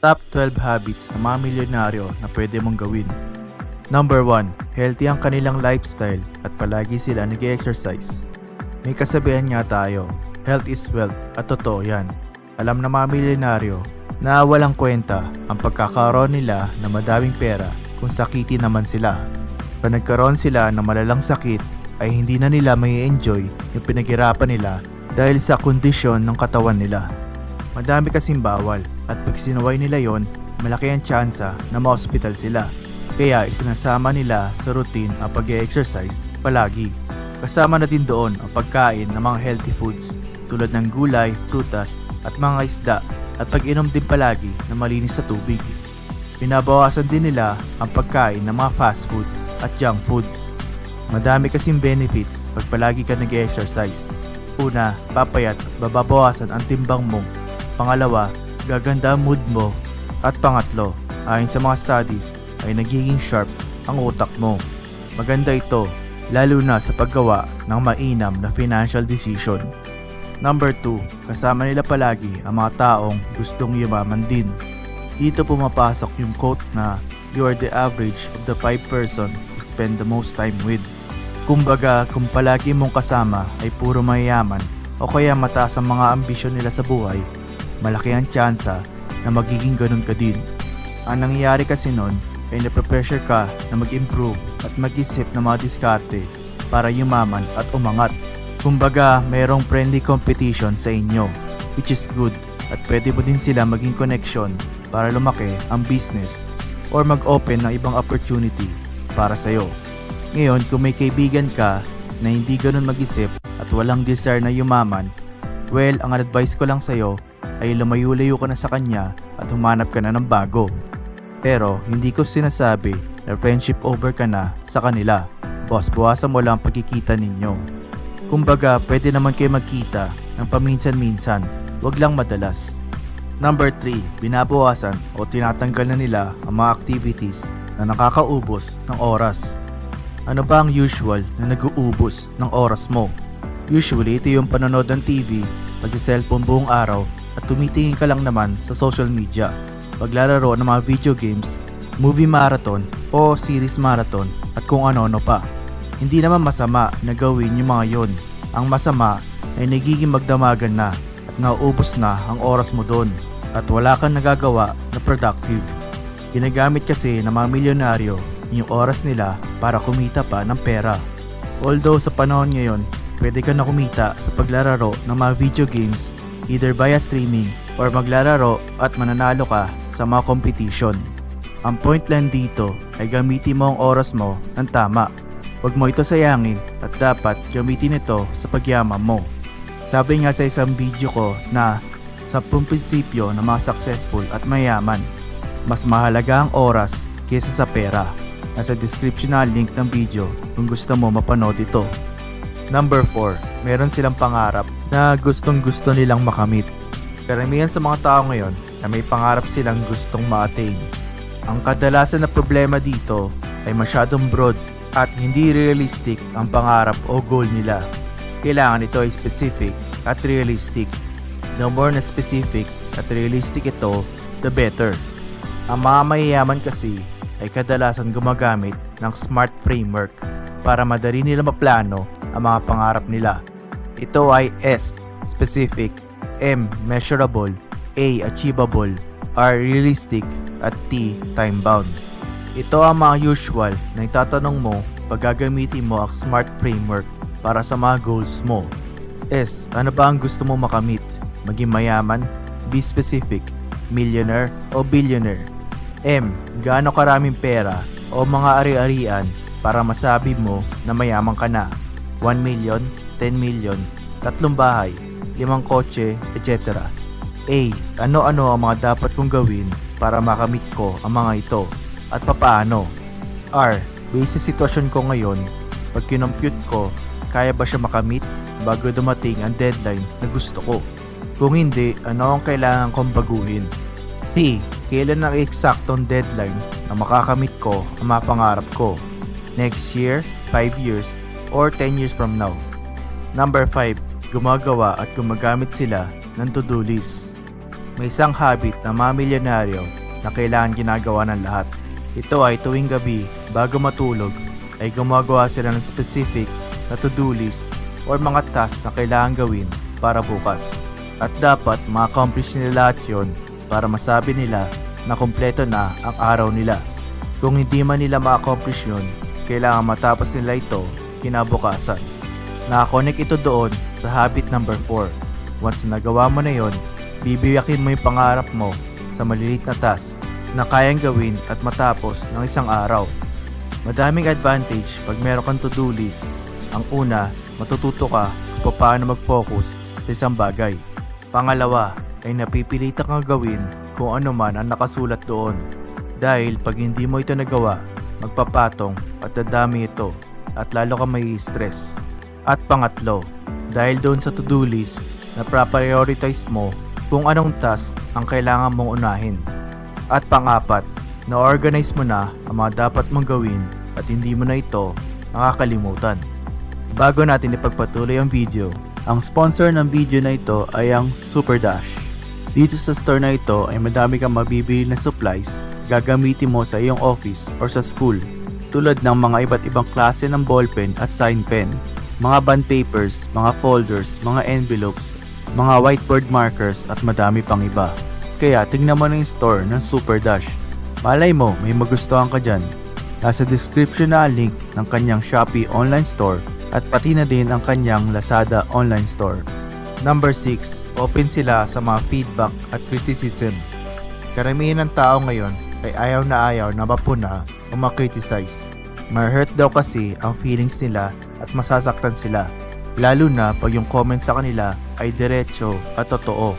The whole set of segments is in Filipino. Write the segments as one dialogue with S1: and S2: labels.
S1: Top 12 habits ng mga milyonaryo na pwede mong gawin. Number 1. Healthy ang kanilang lifestyle at palagi sila nag-exercise. May kasabihan nga tayo, health is wealth, at totoo yan. Alam ng mga milyonaryo na walang kwenta ang pagkakaroon nila ng madaming pera kung sakitin naman sila. Pag nagkaroon sila ng malalang sakit ay hindi na nila may enjoy yung pinaghirapan nila dahil sa kondisyon ng katawan nila. Madami kasing bawal at pag sinaway nila yon, malaki ang tsansa na ma-hospital sila. Kaya isinasama nila sa routine ang pag-exercise palagi. Kasama na din doon ang pagkain ng mga healthy foods tulad ng gulay, prutas at mga isda at pag-inom din palagi ng malinis na tubig. Pinabawasan din nila ang pagkain ng mga fast foods at junk foods. Madami kasing benefits pag palagi ka nag-exercise. Una, papayat at bababawasan ang timbang mo. Pangalawa, gaganda ang mood mo. At pangatlo, ayon sa mga studies, ay nagiging sharp ang utak mo. Maganda ito, lalo na sa paggawa ng mainam na financial decision. Number 2, kasama nila palagi ang mga taong gustong yumaman din. Dito pumapasok yung quote na, "You are the average of the 5 person you spend the most time with." Kumbaga, kung palagi mong kasama ay puro mayayaman o kaya mataas ang mga ambisyon nila sa buhay, malaki ang tsansa na magiging ganun ka din. Ang nangyayari kasi nun ay nape-pressure ka na mag-improve at mag-isip ng mga diskarte para yumaman at umangat. Kumbaga, mayroong friendly competition sa inyo, which is good, at pwede mo din sila maging connection para lumaki ang business or mag-open ng ibang opportunity para sa'yo. Ngayon, kung may kaibigan ka na hindi ganun mag-isip at walang desire na yumaman, well, ang advice ko lang sa'yo ay lumayo-layo ka na sa kanya at humanap ka na ng bago. Pero hindi ko sinasabi na friendship over ka na sa kanila. Bawasan mo lang ang pagkikita ninyo. Kumbaga, pwede naman kayo magkita ng paminsan-minsan, wag lang madalas. Number 3, binabawasan o tinatanggal na nila ang mga activities na nakakaubos ng oras. Ano ba ang usual na nag-uubos ng oras mo? Usually, ito yung panonood ng TV, mag-cellphone buong araw, at tumitingin ka lang naman sa social media, paglalaro ng mga video games, movie marathon o series marathon at kung ano-ano pa. Hindi naman masama na gawin yung mga yon. Ang masama ay nagiging magdamagan na at nauubos na ang oras mo doon at wala kang nagagawa na productive. Ginagamit kasi ng mga milyonaryo yung oras nila para kumita pa ng pera. Although sa panahon ngayon, pwede ka na kumita sa paglalaro ng mga video games either via streaming or maglalaro at mananalo ka sa mga competition. Ang point lang dito ay gamitin mo ang oras mo ng tama. Huwag mo ito sayangin at dapat gamitin ito sa pagyaman mo. Sabi nga sa isang video ko na 10 prinsipyo ng mga successful at mayaman. Mas mahalaga ang oras kaysa sa pera. Nasa description na link ng video kung gusto mo mapanood ito. Number 4, meron silang pangarap na gustong-gusto nilang makamit. Karamihan sa mga tao ngayon na may pangarap silang gustong ma-attain. Ang kadalasan na problema dito ay masyadong broad at hindi realistic ang pangarap o goal nila. Kailangan ito ay specific at realistic. The more na specific at realistic ito, the better. Ang mga mayayaman kasi ay kadalasan gumagamit ng SMART framework para madali nila maplano ang mga pangarap nila. Ito ay S, specific, M, measurable, A, achievable, R, realistic, at T, time-bound. Ito ang mga usual na itatanong mo pag gagamitin mo ang SMART framework para sa mga goals mo. S, ano ba ang gusto mo makamit? Maging mayaman, be specific, millionaire o billionaire. M, gaano karaming pera o mga ari-arian para masabi mo na mayaman ka na? 1 million, 10 million, 3 bahay, 5 kotse, etc. A, ano-ano ang mga dapat kong gawin para makamit ko ang mga ito at papaano? R, based sa sitwasyon ko ngayon, pag kinompute ko, kaya ba siya makamit bago dumating ang deadline na gusto ko? Kung hindi, ano ang kailangan kong baguhin? T, kailan ang eksaktong deadline na makakamit ko ang mga pangarap ko? Next year, 5 years, or 10 years from now. Number 5, gumagawa at gumagamit sila ng to-do list. May isang habit na mga milyonaryo na kailangan ginagawa ng lahat. Ito ay tuwing gabi bago matulog ay gumagawa sila ng specific na to-do list or mga tasks na kailangan gawin para bukas. At dapat ma-accomplish nila lahat yun para masabi nila na kumpleto na ang araw nila. Kung hindi man nila ma-accomplish yun, kailangan matapos nila ito kinabukasan. Nakakonect ito doon sa habit number 4. Once nagawa mo na yun, bibiyakin mo yung pangarap mo sa maliliit na task na kayang gawin at matapos ng isang araw. Madaming advantage pag meron kang to-do list. Ang una, matututo ka kung paano mag-focus sa isang bagay. Pangalawa, ay napipilitan kang gawin kung ano man ang nakasulat doon. Dahil pag hindi mo ito nagawa, magpapatong at dadami ito at lalo ka may stress. At pangatlo, dahil doon sa to-do list, na prioritize mo kung anong task ang kailangan mong unahin. At pang-apat, na-organize mo na ang mga dapat mong gawin at hindi mo na ito nakakalimutan. Bago natin ipagpatuloy ang video, ang sponsor ng video na ito ay ang SuperDash. Dito sa store na ito ay madami kang mabibili na supplies gagamitin mo sa iyong office or sa school, tulad ng mga iba't ibang klase ng ballpen at sign pen, mga bond papers, mga folders, mga envelopes, mga whiteboard markers at madami pang iba. Kaya tingnan mo na yung store ng SuperDash. Malay mo may magustuhan ka dyan. Nasa description na ang link ng kanyang Shopee online store at pati na din ang kanyang Lazada online store. Number 6, open sila sa mga feedback at criticism. Karamihan ng tao ngayon ay ayaw na mapuna o ma-criticize. Ma-hurt daw kasi ang feelings nila at masasaktan sila. Lalo na pag yung comment sa kanila ay diretso at totoo.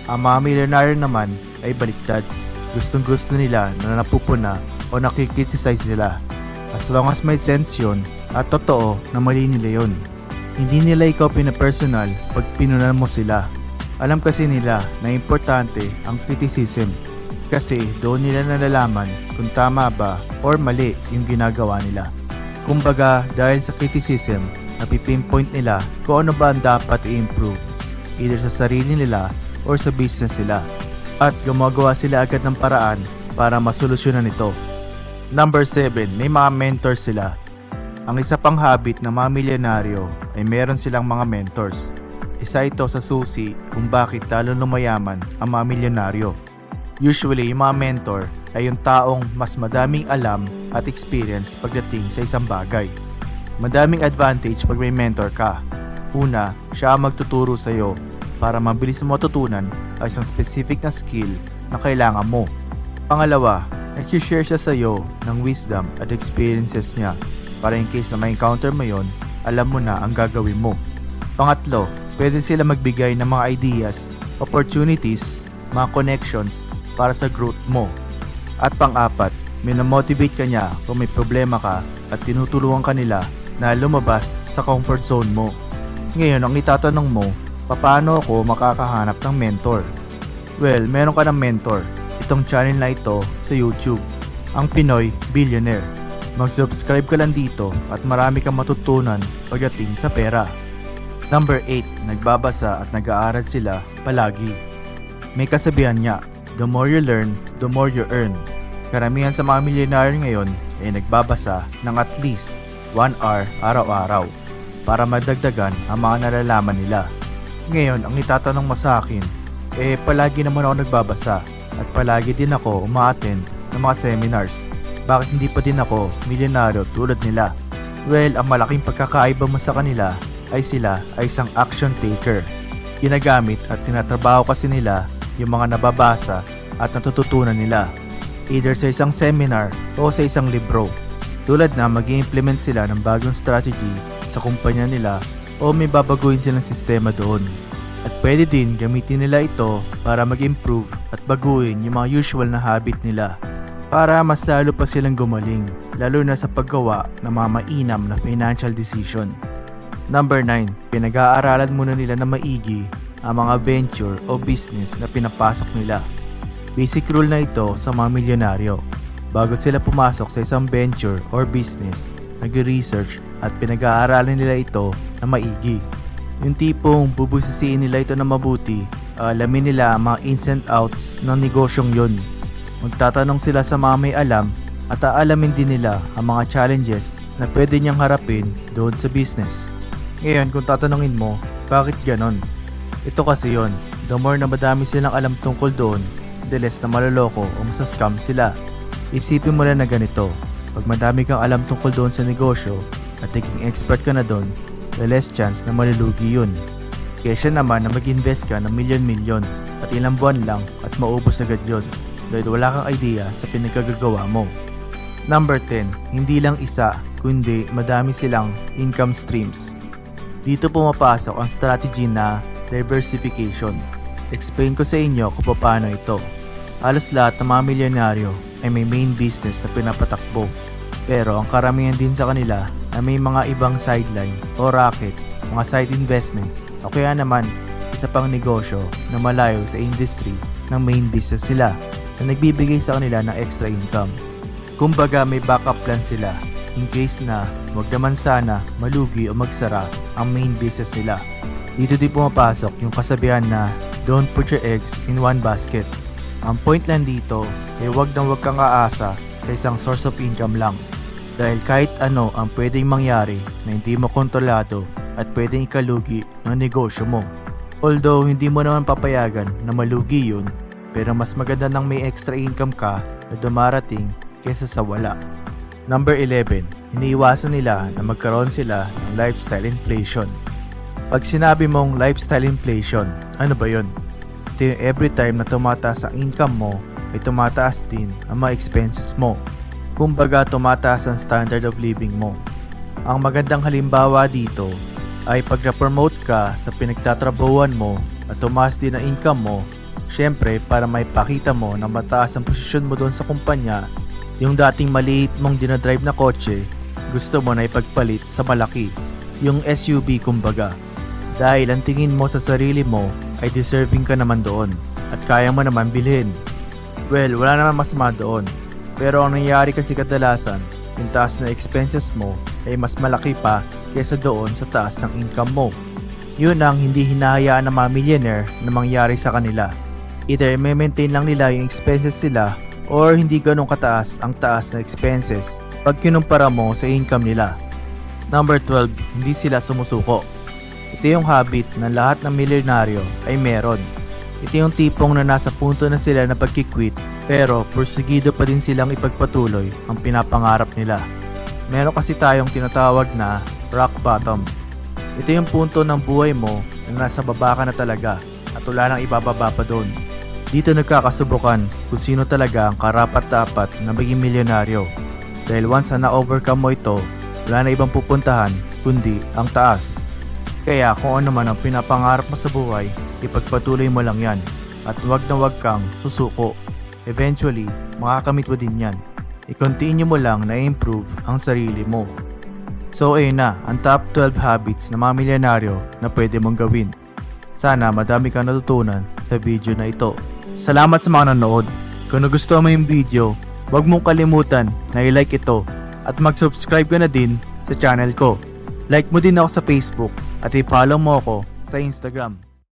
S1: Ang mga milyonaryo naman ay baliktad. Gustong gusto nila na napupuna o nakikriticize sila. As long as may sense yun at totoo na mali nila yun. Hindi nila ikaw pinapersonal pag pinunan mo sila. Alam kasi nila na importante ang criticism. Kasi doon nila nalalaman kung tama ba or mali yung ginagawa nila. Kumbaga dahil sa criticism, napipinpoint nila kung ano ba ang dapat i-improve, either sa sarili nila or sa business nila. At gumagawa sila agad ng paraan para masolusyonan ito. Number 7, may mga mentors sila. Ang isa pang habit ng mga milyonaryo ay meron silang mga mentors. Isa ito sa susi kung bakit lalo lumayaman ang mga milyonaryo. Usually, yung mga mentor ay yung taong mas madaming alam at experience pagdating sa isang bagay. Madaming advantage pag may mentor ka. Una, siya ang magtuturo sa iyo para mabilis mo matutunan ang isang specific na skill na kailangan mo. Pangalawa, nag-share siya sa iyo ng wisdom at experiences niya para in case na may encounter mo yon, alam mo na ang gagawin mo. Pangatlo, pwede sila magbigay ng mga ideas, opportunities, mga connections para sa growth mo. At pang-apat, minamotivate ka niya kung may problema ka at tinutulungan ka nila na lumabas sa comfort zone mo. Ngayon, ang itatanong mo, paano ako makakahanap ng mentor? Well, meron ka ng mentor. Itong channel na ito sa YouTube, ang Pinoy Billionaire. Mag-subscribe ka lang dito at marami kang matutunan pagdating sa pera. Number 8, nagbabasa at nag-aaral sila palagi. May kasabihan niya, the more you learn, the more you earn. Karamihan sa mga milyonaryo ngayon ay nagbabasa ng at least 1 hour araw-araw para madagdagan ang mga nalalaman nila. Ngayon, ang itatanong mo sa akin, palagi naman ako nagbabasa at palagi din ako umaattend ng mga seminars. Bakit hindi pa din ako milyonaryo tulad nila? Well, ang malaking pagkakaiba mo sa kanila ay sila ay isang action taker. Ginagamit at tinatrabaho kasi nila yung mga nababasa at natututunan nila, either sa isang seminar o sa isang libro. Tulad na mag-i-implement sila ng bagong strategy sa kumpanya nila o may babaguhin silang sistema doon. At pwede din gamitin nila ito para mag-improve at baguhin yung mga usual na habit nila para mas lalo pa silang gumaling, lalo na sa paggawa ng mga mainam na financial decision. Number 9, pinag-aaralan muna nila na maigi ang mga venture o business na pinapasok nila. Basic rule na ito sa mga milyonaryo. Bago sila pumasok sa isang venture or business, nag-research at pinag-aaralan nila ito na maigi. Yung tipong bubusisiin nila ito na mabuti Alamin nila ang mga ins and outs ng negosyong yun. Magtatanong sila sa mga may alam at aalamin din nila ang mga challenges na pwede niyang harapin doon sa business. Ngayon kung tatanungin mo, bakit ganon? Ito kasi yon, the more na madami silang alam tungkol doon, the less na maloloko o masascam sila. Isipin mo lang na ganito, pag madami kang alam tungkol doon sa negosyo at naging expert ka na doon, the less chance na malulugi yun. Kesa naman na mag-invest ka ng milyon-milyon at ilang buwan lang at maubos agad yun dahil wala kang idea sa pinagkagagawa mo. Number 10, hindi lang isa kundi madami silang income streams. Dito pumapasok ang strategy na diversification. Explain ko sa inyo kung paano ito. Halos lahat ng mga milyonaryo ay may main business na pinapatakbo. Pero ang karamihan din sa kanila ay may mga ibang sideline o racket, mga side investments o kaya naman isa pang negosyo na malayo sa industry ng main business sila na nagbibigay sa kanila ng extra income. Kumbaga may backup plan sila in case na wag naman sana malugi o magsara ang main business nila. Dito din pumapasok yung kasabihan na don't put your eggs in one basket. Ang point lang dito ay wag kang aasa sa isang source of income lang. Dahil kahit ano ang pwedeng mangyari na hindi mo kontrolado at pwedeng ikalugi ng negosyo mo. Although hindi mo naman papayagan na malugi yun, pero mas maganda nang may extra income ka na dumarating kesa sa wala. Number 11, iniiwasan nila na magkaroon sila ng lifestyle inflation. Pag sinabi mong lifestyle inflation, ano ba yun? Ito yung every time na tumataas ang income mo, ay tumataas din ang mga expenses mo. Kumbaga tumataas ang standard of living mo. Ang magandang halimbawa dito ay pag na-promote ka sa pinagtatrabahuan mo at tumaas din ang income mo, syempre para maipakita mo na mataas ang posisyon mo doon sa kumpanya, yung dating maliit mong dinadrive na kotse, gusto mo na ipagpalit sa malaki, yung SUV kumbaga. Dahil ang tingin mo sa sarili mo ay deserving ka naman doon at kaya mo naman bilhin. Well, wala naman masama doon. Pero ang nangyayari kasi kadalasan, yung taas na expenses mo ay mas malaki pa kaysa doon sa taas ng income mo. Yun ang hindi hinahayaan ng mga millionaire na mangyari sa kanila. Either may maintain lang nila yung expenses sila or hindi ganun kataas ang taas na expenses pag kinumpara mo sa income nila. Number 12, hindi sila sumusuko. Ito yung habit na lahat ng milyonaryo ay meron. Ito yung tipong na nasa punto na sila na pagkikwit pero porsigido pa din silang ipagpatuloy ang pinapangarap nila. Meron kasi tayong tinatawag na rock bottom. Ito yung punto ng buhay mo na nasa baba ka na talaga at wala nang ibababa pa doon. Dito nagkakasubukan kung sino talaga ang karapat-dapat na maging milyonaryo. Dahil once na na-overcome mo ito, wala na ibang pupuntahan kundi ang taas. Kaya kung ano man ang pinapangarap mo sa buhay, ipagpatuloy mo lang yan at wag na wag kang susuko. Eventually, makakamit mo din yan. I-continue mo lang na improve ang sarili mo. So ayun na, ang top 12 habits ng mga milyonaryo na pwede mong gawin. Sana madami kang natutunan sa video na ito. Salamat sa mga nanood. Kung nagustuhan mo yung video, huwag mong kalimutan na i-like ito at mag-subscribe ka na din sa channel ko. Like mo din ako sa Facebook at i-follow mo ako sa Instagram.